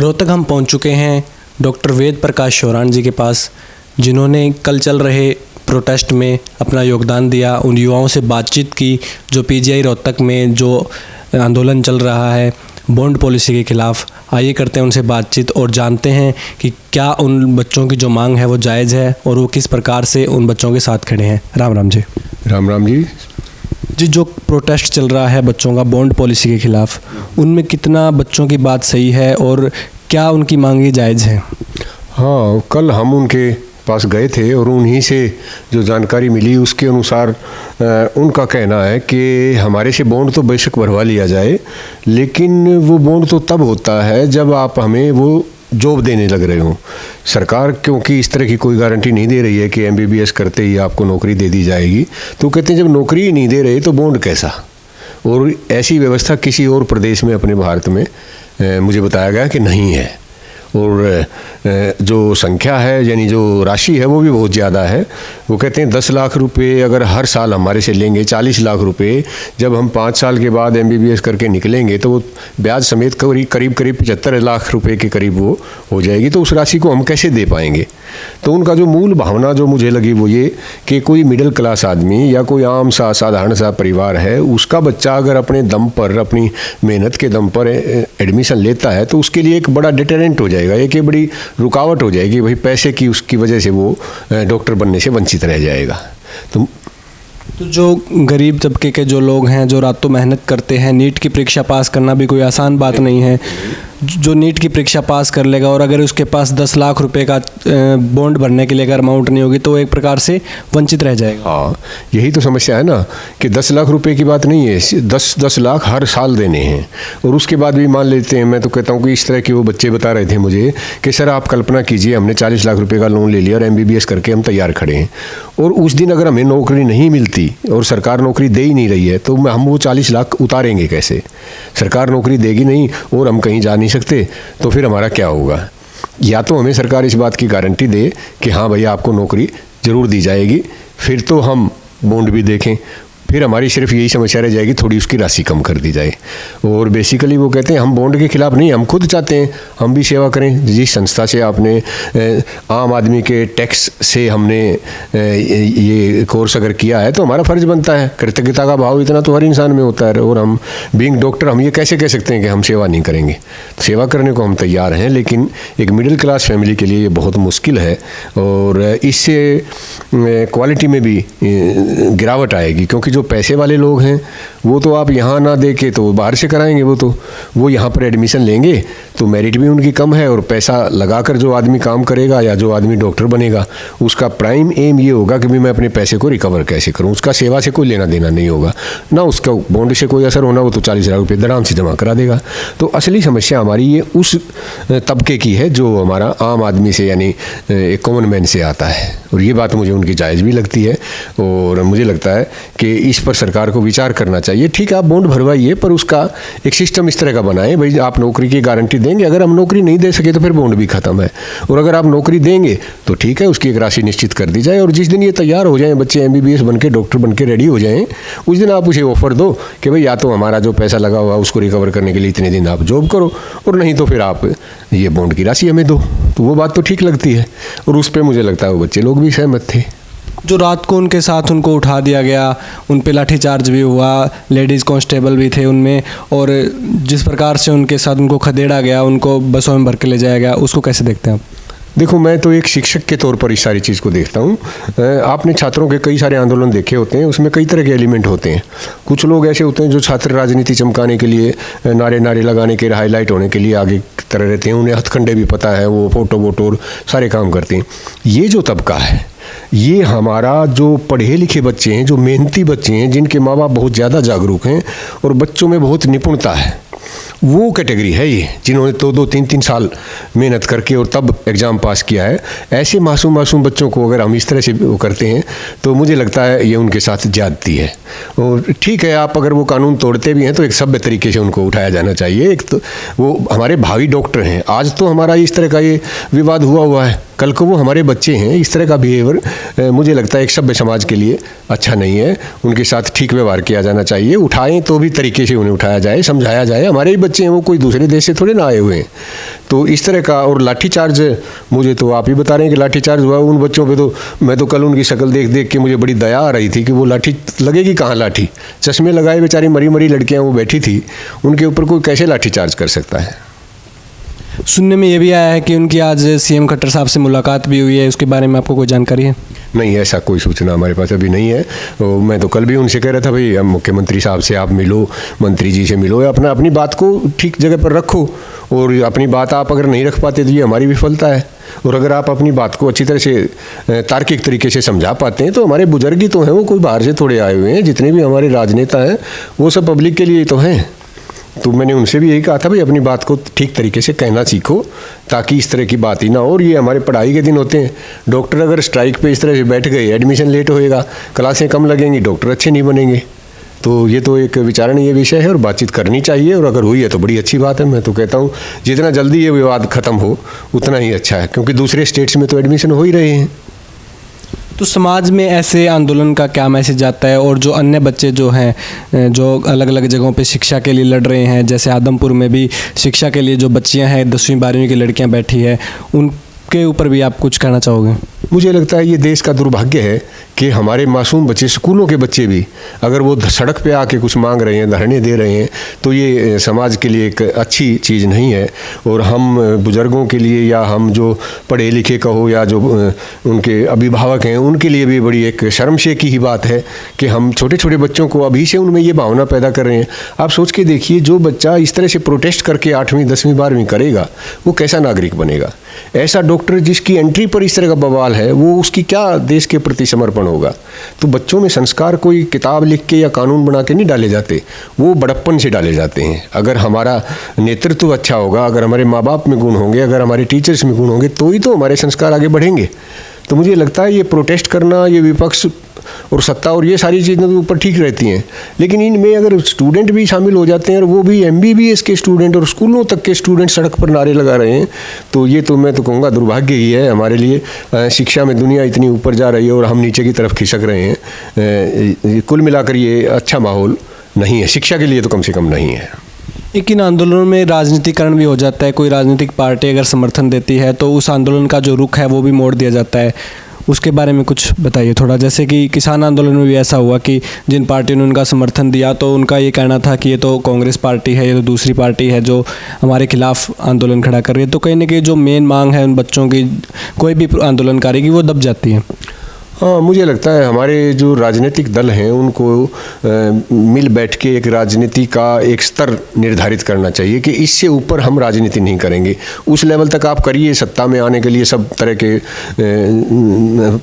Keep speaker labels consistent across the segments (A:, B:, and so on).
A: रोहतक हम पहुंच चुके हैं डॉक्टर वेद प्रकाश शौरान जी के पास, जिन्होंने कल चल रहे प्रोटेस्ट में अपना योगदान दिया। उन युवाओं से बातचीत की जो पीजीआई रोहतक में जो आंदोलन चल रहा है बॉन्ड पॉलिसी के खिलाफ। आइए करते हैं उनसे बातचीत और जानते हैं कि क्या उन बच्चों की जो मांग है वो जायज़ है और वो किस प्रकार से उन बच्चों के साथ खड़े हैं। राम राम जी।
B: राम राम जी।
A: जी, जो प्रोटेस्ट चल रहा है बच्चों का बॉन्ड पॉलिसी के खिलाफ, उनमें कितना बच्चों की बात सही है और क्या उनकी मांगे जायज़ हैं?
B: हाँ, कल हम उनके पास गए थे और उन्हीं से जो जानकारी मिली उसके अनुसार उनका कहना है कि हमारे से बॉन्ड तो बेशक भरवा लिया जाए, लेकिन वो बॉन्ड तो तब होता है जब आप हमें वो जॉब देने लग रहे हो। सरकार क्योंकि इस तरह की कोई गारंटी नहीं दे रही है कि एमबीबीएस करते ही आपको नौकरी दे दी जाएगी, तो कहते हैं जब नौकरी ही नहीं दे रहे तो बॉन्ड कैसा। और ऐसी व्यवस्था किसी और प्रदेश में अपने भारत में मुझे बताया गया कि नहीं है। और जो संख्या है यानी जो राशि है वो भी बहुत ज़्यादा है। वो कहते हैं 10 लाख रुपए अगर हर साल हमारे से लेंगे, 40 लाख रुपए जब हम 5 साल के बाद एमबीबीएस करके निकलेंगे तो वो ब्याज समेत करीब 75 लाख रुपए के करीब वो हो जाएगी। तो उस राशि को हम कैसे दे पाएंगे? तो उनका जो मूल भावना जो मुझे लगी वो ये कि कोई मिडिल क्लास आदमी या कोई आम सा साधारण सा परिवार है, उसका बच्चा अगर अपने दम पर, अपनी मेहनत के दम पर एडमिशन लेता है तो उसके लिए एक बड़ा डिटरेंट हो जाएगा, एक ये बड़ी रुकावट हो जाएगी। भाई पैसे की उसकी वजह से वो डॉक्टर बनने से वंचित रह जाएगा। तो
A: जो गरीब तबके के जो लोग हैं, जो रातों मेहनत करते हैं, नीट की परीक्षा पास करना भी कोई आसान बात नहीं है। जो नीट की परीक्षा पास कर लेगा और अगर उसके पास 10 लाख रुपए का बॉन्ड भरने के लिए अगर अमाउंट नहीं होगी तो एक प्रकार से वंचित रह जाएगा।
B: हाँ, यही तो समस्या है ना कि 10 लाख रुपए की बात नहीं है, 10 लाख हर साल देने हैं। और उसके बाद भी मान लेते हैं, मैं तो कहता हूँ कि इस तरह के वो बच्चे बता रहे थे मुझे कि सर आप कल्पना कीजिए हमने 40 लाख रुपए का लोन ले लिया और एमबीबीएस करके हम तैयार खड़े हैं, और उस दिन अगर हमें नौकरी नहीं मिलती और सरकार नौकरी दे ही नहीं रही है तो हम वो 40 लाख उतारेंगे कैसे? सरकार नौकरी देगी नहीं और हम कहीं जा नहीं सकते, तो फिर हमारा क्या होगा? या तो हमें सरकार इस बात की गारंटी दे कि हाँ भैया आपको नौकरी ज़रूर दी जाएगी, फिर तो हम बॉन्ड भी देखें। फिर हमारी सिर्फ यही समस्या रह जाएगी थोड़ी उसकी राशि कम कर दी जाए। और बेसिकली वो कहते हैं हम बॉन्ड के खिलाफ नहीं, हम खुद चाहते हैं हम भी सेवा करें। जिस संस्था से आपने आम आदमी के टैक्स से हमने ये कोर्स अगर किया है तो हमारा फ़र्ज़ बनता है। कृतज्ञता का भाव इतना तो हर इंसान में होता है। और हम बीइंग डॉक्टर हम ये कैसे कह सकते हैं कि हम सेवा नहीं करेंगे? सेवा करने को हम तैयार हैं, लेकिन एक मिडिल क्लास फैमिली के लिए ये बहुत मुश्किल है और इससे क्वालिटी में भी गिरावट आएगी। क्योंकि जो पैसे वाले लोग हैं वो तो आप यहाँ ना दे के तो बाहर से कराएंगे, वो यहाँ पर एडमिशन लेंगे तो मेरिट भी उनकी कम है। और पैसा लगाकर जो आदमी काम करेगा या जो आदमी डॉक्टर बनेगा उसका प्राइम एम ये होगा कि भी मैं अपने पैसे को रिकवर कैसे करूँ। उसका सेवा से कोई लेना देना नहीं होगा, ना उसका बॉन्ड से कोई असर होना। वो तो 40 लाख रुपये आराम से जमा करा देगा। तो असली समस्या हमारी ये उस तबके की है जो हमारा आम आदमी से यानी एक कॉमन मैन से आता है। और ये बात मुझे उनकी जायज़ भी लगती है और मुझे लगता है कि इस पर सरकार को विचार करना चाहिए। ठीक है, आप बॉन्ड भरवाइए पर उसका एक सिस्टम इस तरह का बनाएं, भाई आप नौकरी की गारंटी देंगे, अगर हम नौकरी नहीं दे सके तो फिर बॉन्ड भी ख़त्म है। और अगर आप नौकरी देंगे तो ठीक है, उसकी एक राशि निश्चित कर दी जाए। और जिस दिन ये तैयार हो जाएं, बच्चे एमबीबीएस बन के डॉक्टर बन के रेडी हो जाएं, उस दिन आप उसे ऑफर दो कि भाई या तो हमारा जो पैसा लगा हुआ उसको रिकवर करने के लिए इतने दिन आप जॉब करो, और नहीं तो फिर आप ये बॉन्ड की राशि हमें दो। तो वो बात तो ठीक लगती है और उस पर मुझे लगता है वो बच्चे लोग भी सहमत थे।
A: जो रात को उनके साथ उनको उठा दिया गया, उन पे लाठीचार्ज भी हुआ, लेडीज़ कांस्टेबल भी थे उनमें, और जिस प्रकार से उनके साथ उनको खदेड़ा गया, उनको बसों में भर के ले जाया गया, उसको कैसे देखते हैं आप?
B: देखो, मैं तो एक शिक्षक के तौर पर इस सारी चीज़ को देखता हूँ। आपने छात्रों के कई सारे आंदोलन देखे होते हैं, उसमें कई तरह के एलिमेंट होते हैं। कुछ लोग ऐसे होते हैं जो छात्र राजनीति चमकाने के लिए, नारे लगाने के, हाईलाइट होने के लिए आगे की तरह रहते हैं। उन्हें हथकंडे भी पता है, वो फोटो वोटो और सारे काम करते हैं। ये जो तबका है, ये हमारा जो पढ़े लिखे बच्चे हैं, जो मेहनती बच्चे हैं, जिनके माँ बाप बहुत ज़्यादा जागरूक हैं और बच्चों में बहुत निपुणता है, वो कैटेगरी है ये, जिन्होंने 2-2, 3-3 साल मेहनत करके और तब एग्ज़ाम पास किया है। ऐसे मासूम बच्चों को अगर हम इस तरह से वो करते हैं तो मुझे लगता है ये उनके साथ ज़्यादती है। और ठीक है, आप अगर वो कानून तोड़ते भी हैं तो एक सभ्य तरीके से उनको उठाया जाना चाहिए। एक तो वो हमारे भावी डॉक्टर हैं। आज तो हमारा इस तरह का ये विवाद हुआ है, कल को वो हमारे बच्चे हैं। इस तरह का बिहेवियर मुझे लगता है एक सभ्य समाज के लिए अच्छा नहीं है। उनके साथ ठीक व्यवहार किया जाना चाहिए। उठाएं तो भी तरीके से उन्हें उठाया जाए, समझाया जाए। हमारे ही बच्चे हैं, वो कोई दूसरे देश से थोड़े ना आए हुए हैं। तो इस तरह का, और लाठीचार्ज, मुझे तो आप ही बता रहे हैं कि लाठीचार्ज हुआ उन बच्चों पे, तो मैं तो कल उनकी शक्ल देख देख के मुझे बड़ी दया आ रही थी कि वो लाठी लगेगी कहाँ लाठी, चश्मे लगाए बेचारी मरी मरी लड़कियाँ वो बैठी थी, उनके ऊपर कोई कैसे लाठीचार्ज कर सकता है।
A: सुनने में ये भी आया है कि उनकी आज सीएम खट्टर साहब से मुलाकात भी हुई है, उसके बारे में आपको कोई जानकारी है?
B: नहीं, ऐसा कोई सूचना हमारे पास अभी नहीं है। मैं तो कल भी उनसे कह रहा था, भाई मुख्यमंत्री साहब से आप मिलो, मंत्री जी से मिलो, अपनी बात को ठीक जगह पर रखो। और अपनी बात आप अगर नहीं रख पाते तो ये हमारी विफलता है। और अगर आप अपनी बात को अच्छी तरह से तार्किक तरीके से समझा पाते हैं तो हमारे बुजुर्ग ही तो हैं, वो कोई बाहर से थोड़े आए हुए हैं। जितने भी हमारे राजनेता हैं वो सब पब्लिक के लिए तो हैं। तो मैंने उनसे भी यही कहा था, भाई अपनी बात को ठीक तरीके से कहना सीखो ताकि इस तरह की बात ही ना हो। और ये हमारे पढ़ाई के दिन होते हैं, डॉक्टर अगर स्ट्राइक पे इस तरह से बैठ गए, एडमिशन लेट होएगा, क्लासें कम लगेंगी, डॉक्टर अच्छे नहीं बनेंगे। तो ये तो एक विचारणीय विषय है और बातचीत करनी चाहिए। और अगर हुई है तो बड़ी अच्छी बात है। मैं तो कहता हूँ जितना जल्दी ये विवाद ख़त्म हो उतना ही अच्छा है, क्योंकि दूसरे स्टेट्स में तो एडमिशन हो ही रहे हैं।
A: तो समाज में ऐसे आंदोलन का क्या मैसेज आता है? और जो अन्य बच्चे जो हैं, जो अलग अलग जगहों पे शिक्षा के लिए लड़ रहे हैं, जैसे आदमपुर में भी शिक्षा के लिए जो बच्चियां हैं, 10वीं 12वीं की लड़कियां बैठी है, उनके ऊपर भी आप कुछ कहना चाहोगे?
B: मुझे लगता है ये देश का दुर्भाग्य है कि हमारे मासूम बच्चे, स्कूलों के बच्चे भी अगर वो सड़क पे आके कुछ मांग रहे हैं, धरने दे रहे हैं, तो ये समाज के लिए एक अच्छी चीज़ नहीं है। और हम बुज़ुर्गों के लिए, या हम जो पढ़े लिखे कहो, या जो उनके अभिभावक हैं, उनके लिए भी बड़ी एक शर्मशे की ही बात है कि हम छोटे छोटे बच्चों को अभी से उनमें ये भावना पैदा कर रहे हैं। आप सोच के देखिए, जो बच्चा इस तरह से प्रोटेस्ट करके 8वीं 10वीं 12वीं करेगा, वो कैसा नागरिक बनेगा? ऐसा डॉक्टर जिसकी एंट्री पर इस तरह का बवाल है, वो उसकी क्या देश के प्रति समर्पण होगा? तो बच्चों में संस्कार कोई किताब लिख के या कानून बना के नहीं डाले जाते, वो बड़प्पन से डाले जाते हैं। अगर हमारा नेतृत्व अच्छा होगा, अगर हमारे माँ बाप में गुण होंगे, अगर हमारे टीचर्स में गुण होंगे, तो ही तो हमारे संस्कार आगे बढ़ेंगे। तो मुझे लगता है ये प्रोटेस्ट करना, ये विपक्ष और सत्ता और ये सारी चीज़ें तो ऊपर ठीक रहती हैं, लेकिन इनमें अगर स्टूडेंट भी शामिल हो जाते हैं, और वो भी MBBS के स्टूडेंट और स्कूलों तक के स्टूडेंट सड़क पर नारे लगा रहे हैं, तो ये तो मैं तो कहूँगा दुर्भाग्य ही है हमारे लिए। शिक्षा में दुनिया इतनी ऊपर जा रही है और हम नीचे की तरफ खिसक रहे हैं। कुल मिलाकर ये अच्छा माहौल नहीं है, शिक्षा के लिए तो कम से कम नहीं है।
A: लेकिन आंदोलनों में राजनीतिकरण भी हो जाता है। कोई राजनीतिक पार्टी अगर समर्थन देती है तो उस आंदोलन का जो रुख है वो भी मोड़ दिया जाता है। उसके बारे में कुछ बताइए थोड़ा। जैसे कि किसान आंदोलन में भी ऐसा हुआ कि जिन पार्टियों ने उनका समर्थन दिया तो उनका ये कहना था कि ये तो कांग्रेस पार्टी है, ये तो दूसरी पार्टी है जो हमारे खिलाफ आंदोलन खड़ा कर रही है। तो कहीं ना कहीं जो मेन मांग है उन बच्चों की, कोई भी आंदोलनकारी की, वो दब जाती है।
B: हाँ, मुझे लगता है हमारे जो राजनीतिक दल हैं उनको मिल बैठ के एक राजनीति का एक स्तर निर्धारित करना चाहिए कि इससे ऊपर हम राजनीति नहीं करेंगे। उस लेवल तक आप करिए, सत्ता में आने के लिए सब तरह के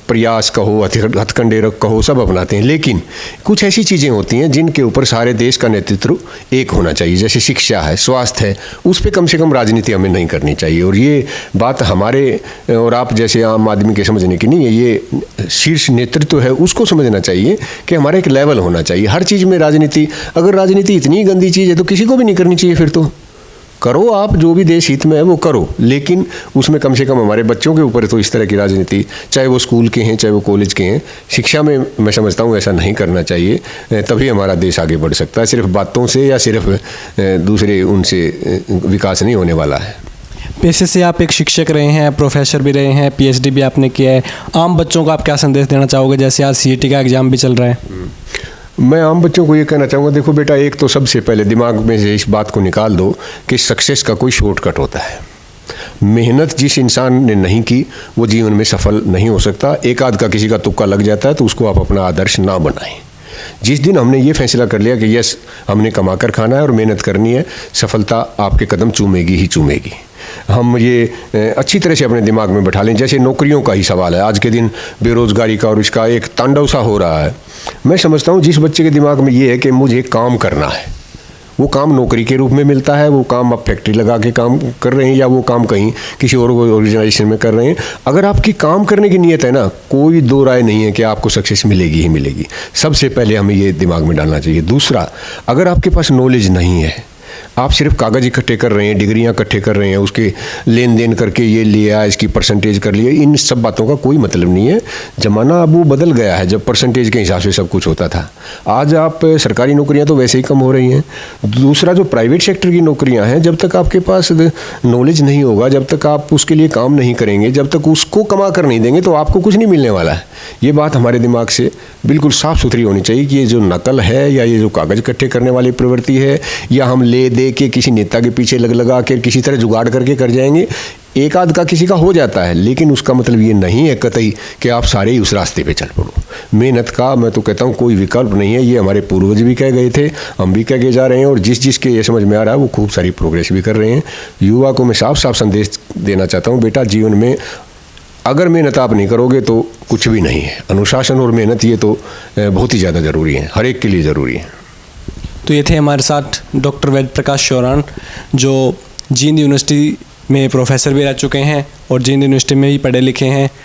B: प्रयास कहो, हथकंडे कहो, सब अपनाते हैं, लेकिन कुछ ऐसी चीज़ें होती हैं जिनके ऊपर सारे देश का नेतृत्व एक होना चाहिए। जैसे शिक्षा है, स्वास्थ्य है, उस पर कम से कम राजनीति हमें नहीं करनी चाहिए। और ये बात हमारे और आप जैसे आम आदमी के समझने की नहीं है, ये शीर्ष नेतृत्व है उसको समझना चाहिए कि हमारा एक लेवल होना चाहिए। हर चीज़ में राजनीति, अगर राजनीति इतनी गंदी चीज़ है तो किसी को भी नहीं करनी चाहिए। फिर तो करो, आप जो भी देश हित में है वो करो, लेकिन उसमें कम से कम हमारे बच्चों के ऊपर तो इस तरह की राजनीति, चाहे वो स्कूल के हैं चाहे वो कॉलेज के हैं, शिक्षा में मैं समझता हूँ ऐसा नहीं करना चाहिए। तभी हमारा देश आगे बढ़ सकता है। सिर्फ बातों से या सिर्फ दूसरे उनसे विकास नहीं होने वाला है।
A: पेशे से आप एक शिक्षक रहे हैं, प्रोफेसर भी रहे हैं, PhD भी आपने किया है। आम बच्चों को आप क्या संदेश देना चाहोगे? जैसे आज CET का एग्ज़ाम भी चल रहा है।
B: मैं आम बच्चों को ये कहना चाहूँगा, देखो बेटा, एक तो सबसे पहले दिमाग में से इस बात को निकाल दो कि सक्सेस का कोई शॉर्टकट होता है। मेहनत जिस इंसान ने नहीं की वो जीवन में सफल नहीं हो सकता। एक आध का किसी का तुक्का लग जाता है तो उसको आप अपना आदर्श ना बनाएं। जिस दिन हमने ये फैसला कर लिया कि यस, हमने कमा कर खाना है और मेहनत करनी है, सफलता आपके कदम चूमेगी ही चूमेगी। हम ये अच्छी तरह से अपने दिमाग में बैठा लें। जैसे नौकरियों का ही सवाल है, आज के दिन बेरोज़गारी का और इसका एक तांडव सा हो रहा है। मैं समझता हूँ जिस बच्चे के दिमाग में ये है कि मुझे काम करना है, वो काम नौकरी के रूप में मिलता है, वो काम आप फैक्ट्री लगा के काम कर रहे हैं या वो काम कहीं किसी और ऑर्गेनाइजेशन में कर रहे हैं, अगर आपकी काम करने की नीयत है ना, कोई दो राय नहीं है कि आपको सक्सेस मिलेगी ही मिलेगी। सबसे पहले हमें ये दिमाग में डालना चाहिए। दूसरा, अगर आपके पास नॉलेज नहीं है, आप सिर्फ कागज़ इकट्ठे कर रहे हैं, डिग्रियां इकट्ठे कर रहे हैं, उसके लेन देन करके ये लिया, इसकी परसेंटेज कर लिया, इन सब बातों का कोई मतलब नहीं है। ज़माना अब वो बदल गया है जब परसेंटेज के हिसाब से सब कुछ होता था। आज आप सरकारी नौकरियां तो वैसे ही कम हो रही हैं। दूसरा, जो प्राइवेट सेक्टर की नौकरियां हैं, जब तक आपके पास नॉलेज नहीं होगा, जब तक आप उसके लिए काम नहीं करेंगे, जब तक उसको कमा कर नहीं देंगे, तो आपको कुछ नहीं मिलने वाला है। ये बात हमारे दिमाग से बिल्कुल साफ़ सुथरी होनी चाहिए कि ये जो नकल है या ये जो कागज़ इकट्ठे करने वाली प्रवृत्ति है, या हम ले दे के किसी नेता के पीछे लगा के किसी तरह जुगाड़ करके कर जाएंगे, एक आध का किसी का हो जाता है, लेकिन उसका मतलब ये नहीं है कतई कि आप सारे ही उस रास्ते पे चल पड़ो। मेहनत का मैं तो कहता हूँ कोई विकल्प नहीं है। ये हमारे पूर्वज भी कह गए थे, हम भी कह के जा रहे हैं, और जिसके ये समझ में आ रहा है वो खूब सारी प्रोग्रेस भी कर रहे हैं। युवा को मैं साफ साफ संदेश देना चाहता हूँ, बेटा जीवन में अगर मेहनत आप नहीं करोगे तो कुछ भी नहीं है। अनुशासन और मेहनत ये तो बहुत ही ज़्यादा ज़रूरी है, हर एक के लिए ज़रूरी है।
A: तो ये थे हमारे साथ डॉक्टर वेद प्रकाश चौरान, जो जींद यूनिवर्सिटी में प्रोफेसर भी रह चुके हैं और जींद यूनिवर्सिटी में भी पढ़े लिखे हैं।